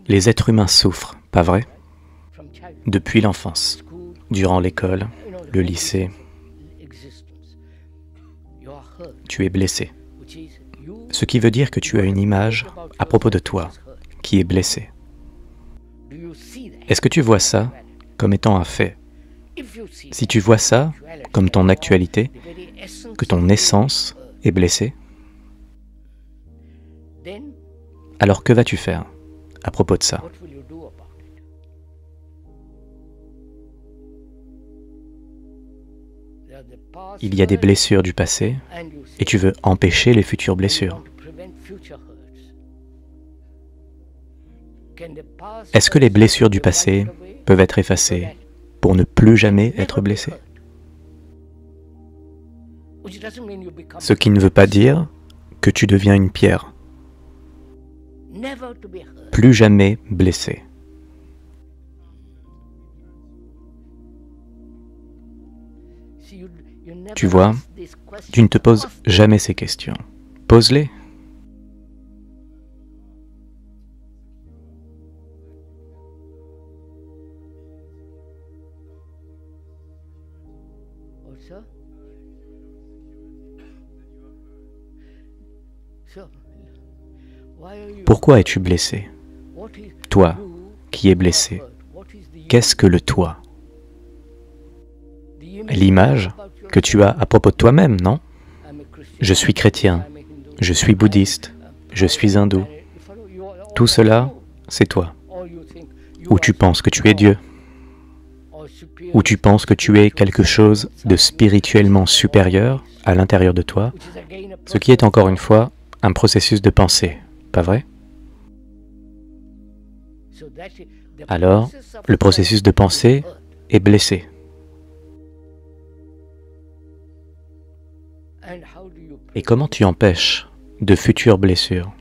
Les êtres humains souffrent, pas vrai? Depuis l'enfance, durant l'école, le lycée, tu es blessé. Ce qui veut dire que tu as une image à propos de toi qui est blessée. Est-ce que tu vois ça comme étant un fait? Si tu vois ça comme ton actualité, que ton essence est blessée, alors que vas-tu faire à propos de ça? Il y a des blessures du passé et tu veux empêcher les futures blessures. Est-ce que les blessures du passé peuvent être effacées pour ne plus jamais être blessé? Ce qui ne veut pas dire que tu deviens une pierre. Plus jamais blessé. Tu vois, tu ne te poses jamais ces questions. Pose-les. Pourquoi es-tu blessé? Toi, qui es blessé, qu'est-ce que le toi? L'image que tu as à propos de toi-même, non? Je suis chrétien, je suis bouddhiste, je suis hindou. Tout cela, c'est toi. Ou tu penses que tu es Dieu. Ou tu penses que tu es quelque chose de spirituellement supérieur à l'intérieur de toi, ce qui est encore une fois un processus de pensée, pas vrai? Alors, le processus de pensée est blessé. Et comment tu empêches de futures blessures?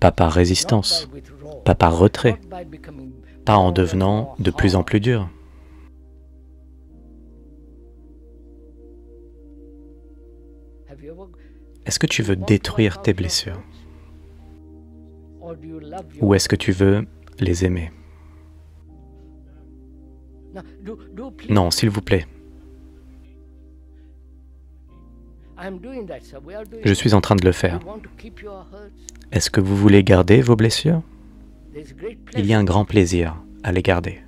Pas par résistance, pas par retrait, pas en devenant de plus en plus dur. Est-ce que tu veux détruire tes blessures? Ou est-ce que tu veux les aimer? Non, s'il vous plaît. Je suis en train de le faire. Est-ce que vous voulez garder vos blessures? Il y a un grand plaisir à les garder.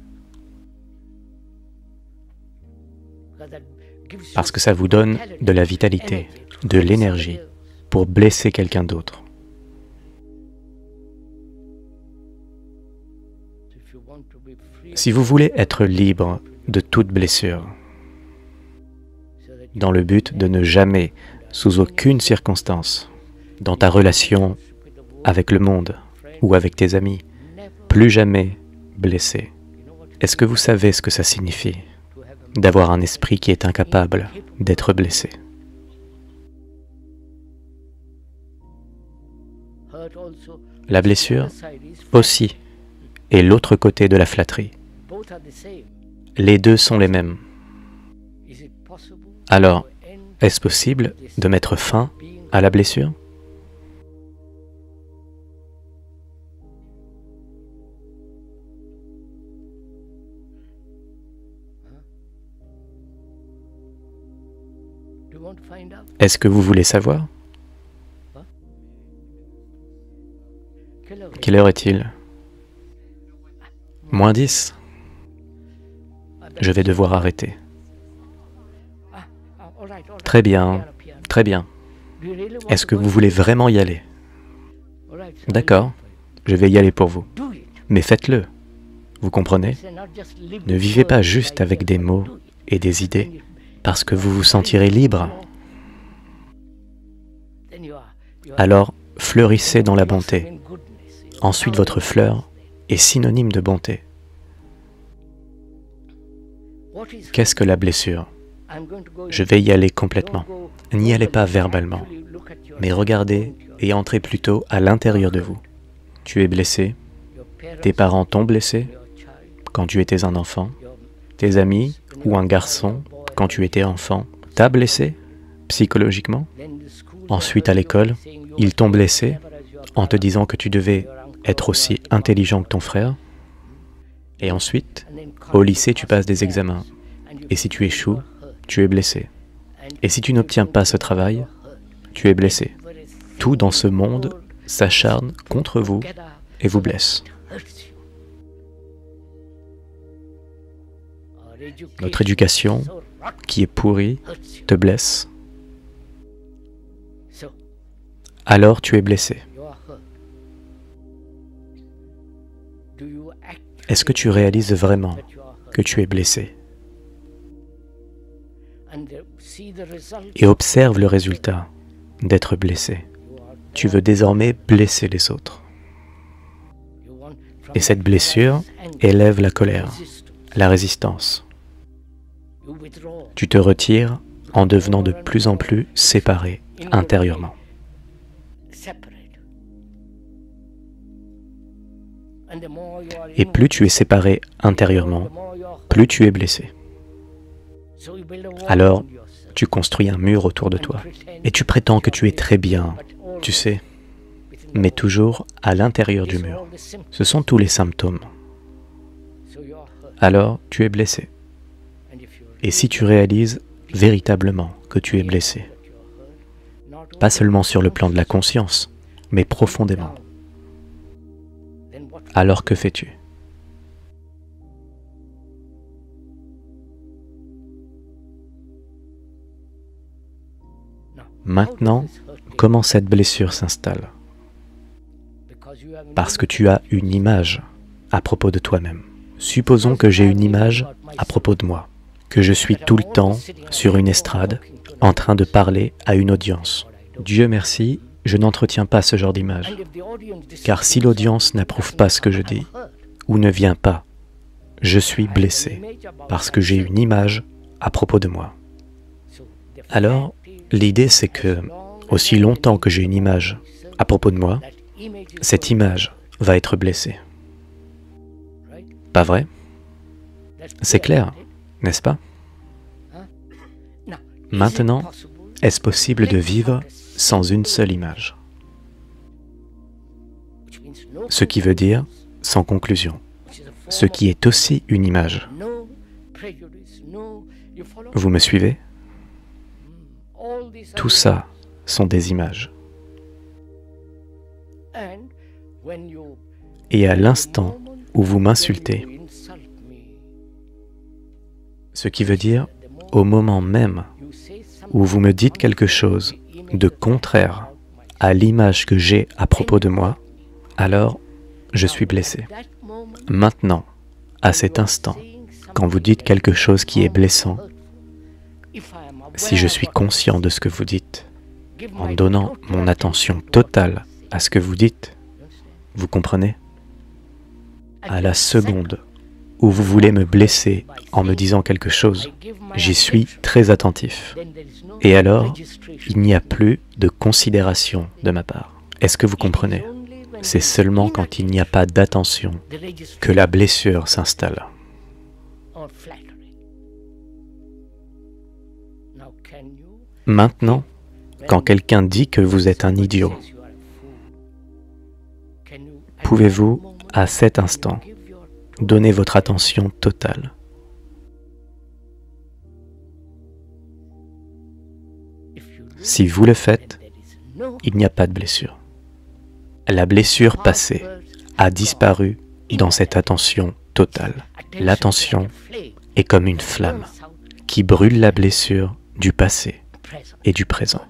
Parce que ça vous donne de la vitalité, de l'énergie pour blesser quelqu'un d'autre. Si vous voulez être libre de toute blessure, dans le but de ne jamais, sous aucune circonstance, dans ta relation avec le monde ou avec tes amis, plus jamais blessé. Est-ce que vous savez ce que ça signifie d'avoir un esprit qui est incapable d'être blessé? La blessure aussi est l'autre côté de la flatterie. Les deux sont les mêmes. Alors, est-ce possible de mettre fin à la blessure? Est-ce que vous voulez savoir? Quelle heure est-il? Moins 10. Je vais devoir arrêter. Très bien, très bien. Est-ce que vous voulez vraiment y aller? D'accord, je vais y aller pour vous. Mais faites-le, vous comprenez? Ne vivez pas juste avec des mots et des idées, parce que vous vous sentirez libre. Alors, fleurissez dans la bonté. Ensuite, votre fleur est synonyme de bonté. Qu'est-ce que la blessure? Je vais y aller complètement. N'y allez pas verbalement, mais regardez et entrez plutôt à l'intérieur de vous. Tu es blessé, tes parents t'ont blessé quand tu étais un enfant, tes amis ou un garçon quand tu étais enfant t'a blessé psychologiquement. Ensuite à l'école, ils t'ont blessé en te disant que tu devais être aussi intelligent que ton frère. Et ensuite, au lycée, tu passes des examens. Et si tu échoues, tu es blessé. Et si tu n'obtiens pas ce travail, tu es blessé. Tout dans ce monde s'acharne contre vous et vous blesse. Notre éducation, qui est pourrie, te blesse. Alors tu es blessé. Est-ce que tu réalises vraiment que tu es blessé? Et observe le résultat d'être blessé. Tu veux désormais blesser les autres. Et cette blessure élève la colère, la résistance. Tu te retires en devenant de plus en plus séparé intérieurement. Et plus tu es séparé intérieurement, plus tu es blessé. Alors, tu construis un mur autour de toi. Et tu prétends que tu es très bien, tu sais, mais toujours à l'intérieur du mur. Ce sont tous les symptômes. Alors, tu es blessé. Et si tu réalises véritablement que tu es blessé, pas seulement sur le plan de la conscience, mais profondément, alors que fais-tu? Maintenant, comment cette blessure s'installe? Parce que tu as une image à propos de toi-même. Supposons que j'ai une image à propos de moi, que je suis tout le temps sur une estrade, en train de parler à une audience. Dieu merci, je n'entretiens pas ce genre d'image. Car si l'audience n'approuve pas ce que je dis, ou ne vient pas, je suis blessé, parce que j'ai une image à propos de moi. Alors, l'idée c'est que, aussi longtemps que j'ai une image à propos de moi, cette image va être blessée. Pas vrai? C'est clair, n'est-ce pas? Maintenant, est-ce possible de vivre sans une seule image? Ce qui veut dire sans conclusion, ce qui est aussi une image. Vous me suivez? Tout ça sont des images. Et à l'instant où vous m'insultez, ce qui veut dire au moment même où vous me dites quelque chose de contraire à l'image que j'ai à propos de moi, alors je suis blessé. Maintenant, à cet instant, quand vous dites quelque chose qui est blessant, si je suis conscient de ce que vous dites, en donnant mon attention totale à ce que vous dites, vous comprenez? À la seconde où vous voulez me blesser en me disant quelque chose, j'y suis très attentif. Et alors, il n'y a plus de considération de ma part. Est-ce que vous comprenez? C'est seulement quand il n'y a pas d'attention que la blessure s'installe. Maintenant, quand quelqu'un dit que vous êtes un idiot, pouvez-vous, à cet instant, donner votre attention totale? Si vous le faites, il n'y a pas de blessure. La blessure passée a disparu dans cette attention totale. L'attention est comme une flamme qui brûle la blessure du passé et du présent.